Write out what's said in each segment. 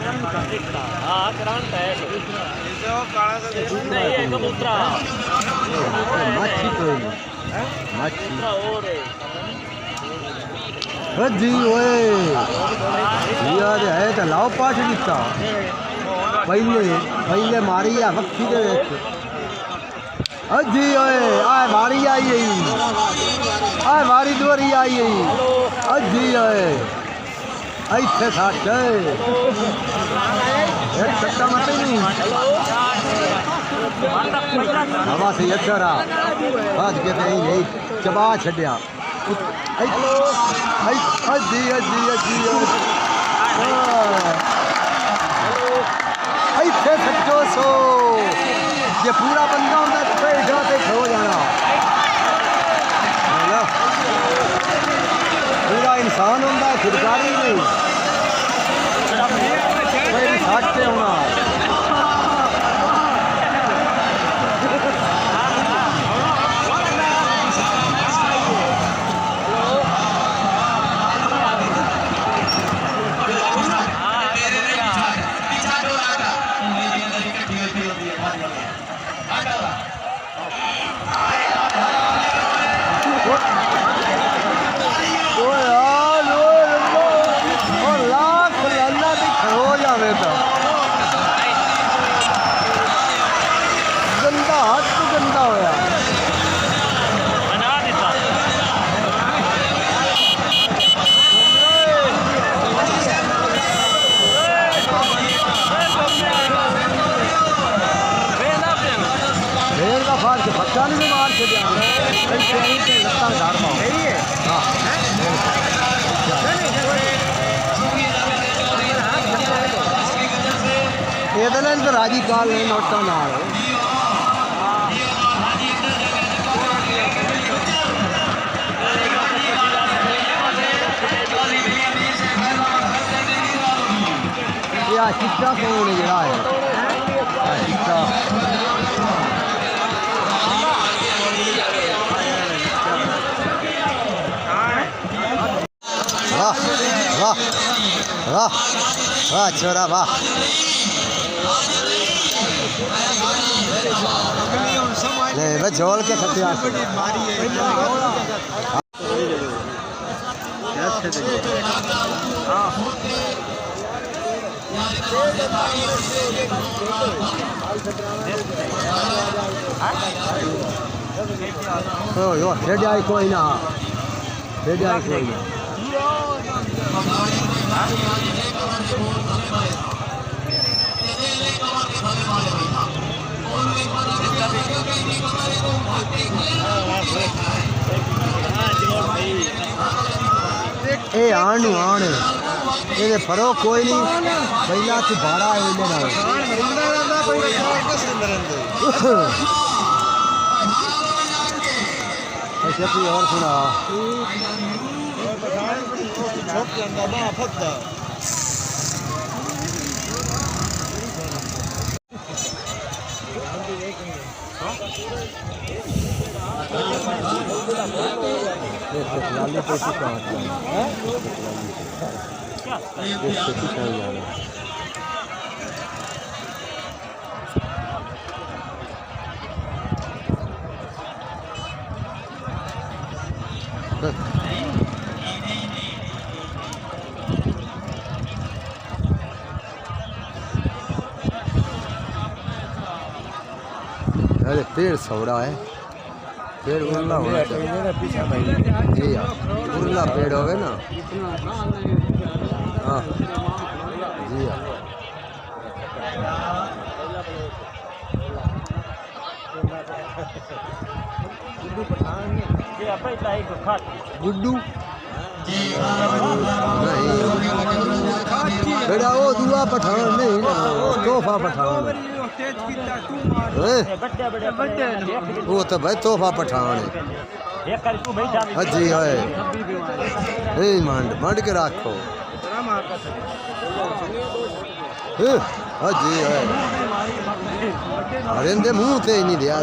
हाँ करंट है नहीं है कबूतरा मच्छी कोई मच्छी और जी ओए यार है तो लाओ पाठ दिता पहले मारी आ मक्खी दे जी ओए आ मारी आई आ मारी दोरी आई जी ओए ऐसे साथ एक सट्टा मत नहीं हवा से अच्छा रहा आज के नहीं चबा छड़िया अजी अजी अजी ऐसे सच्चो सो ये पूरा बंदा होता तो जाते खो जाना पूरा इंसान होता खुदकारी नहीं साठते होना मार के तो राजी काल नहीं नोटा ना चिट्टा कौन जरा है चिट्टा वाह वाह वाह वाह छोरा वाह ले बस झोल के खतिया खेड आई कोई ना खेड आई कोई ना ए आन ये फरो कोई नहीं पहला तू बाड़ा है और सुना अरे पेड़ सौड़ा है पेड़ उरला होना चाहिए उरला पेड़ हो गए ना हाँ जी हाँ गुड्डू नहीं बेटा वो दुआ पठान नहीं ना तोहफा पठान वो तो भाई तोहफा पठान है जी है मंड के रखो जी है अरे मुँह से ही नहीं दिया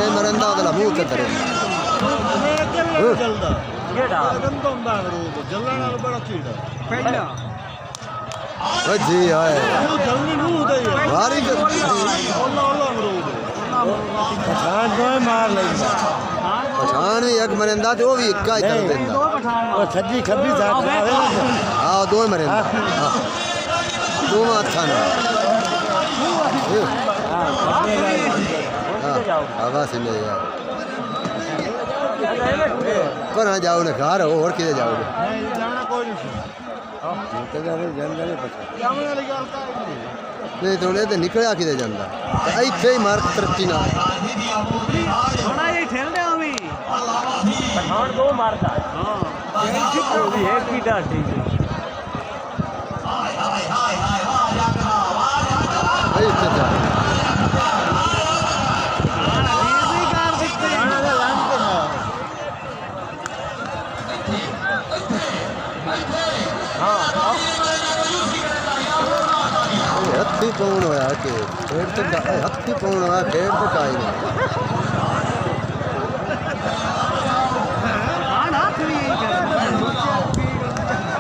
मरंदा मुँह से ਜਲਦਾ ਕਿਹੜਾ ਕਦਮ ਤੋਂ ਹੁੰਦਾ ਅਮਰੂਦ ਜਲਣ ਨਾਲ ਬੜਾ ਚੀੜਾ ਪਹਿਲਾ ਓ ਜੀ ਆਏ ਇਹਨੂੰ ਜਲਣੀ ਨੂੰ ਹੁੰਦਾ ਹੀ ਵਾਰੀ ਉਹਲਾ ਅਮਰੂਦ ਪਛਾਣ ਦੋਏ ਮਾਰ ਲੈਂਦਾ ਪਛਾਣ ਵੀ ਇੱਕ ਮਰਿੰਦਾ ਤੇ ਉਹ ਵੀ ਇੱਕਾ ਹੀ ਕਰ ਦਿੰਦਾ ਉਹ ਸੱਜੀ ਖੱਬੀ ਸਾਥ ਆਵੇ ਆ ਦੋ ਮਰਿੰਦਾ ਦੋ ਹੱਥਾਂ ਨਾਲ ਆਵਾ ਸਿੰਨੇ ਯਾਰ ਪਰ ਜਾਓ ਨਾ ਘਰ ਹੋਰ ਕਿਤੇ ਜਾਓਗੇ ਨਹੀਂ ਜਾਣਾ ਕੋਈ ਨਹੀਂ ਕਿਤੇ ਜਾਂਦਾ ਨਹੀਂ ਪਛਾਣ ਜਾਣ ਵਾਲੀ ਗੱਲ ਕਾਹਦੀ ਨਹੀਂ ਤੋਲੇ ਤੇ ਨਿਕਲਿਆ ਕਿਤੇ ਜਾਂਦਾ ਤੇ ਇੱਥੇ ਹੀ ਮਾਰ ਤਰੱਕੀ ਨਾਲ ਥੋੜਾ ਜਿਹਾ ਠੇਲਦੇ ਆ ਵੀ ਪਠਾਨ ਦੋ ਮਾਰਦਾ ਹਾਂ ਇਹ ਚੁੱਪ ਵੀ ਹੈ ਕੀ ਢਾਡੀ ਇੱਥੇ ਜਾ हत्थी कौन होया के खेड तो हत्थी कौन होया खेड तो काई नहीं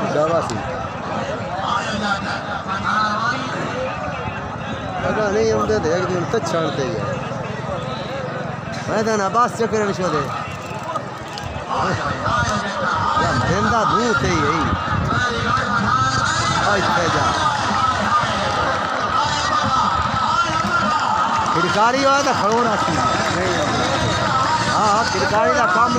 शाबाशी अगर नहीं आते तो एक दिन तक छानते ही है मैं तो ना बस चक्कर में दे या मेंदा दूध ही है इतने जा खिड़कारी हो तो खड़ोना हाँ खिड़कारी का काम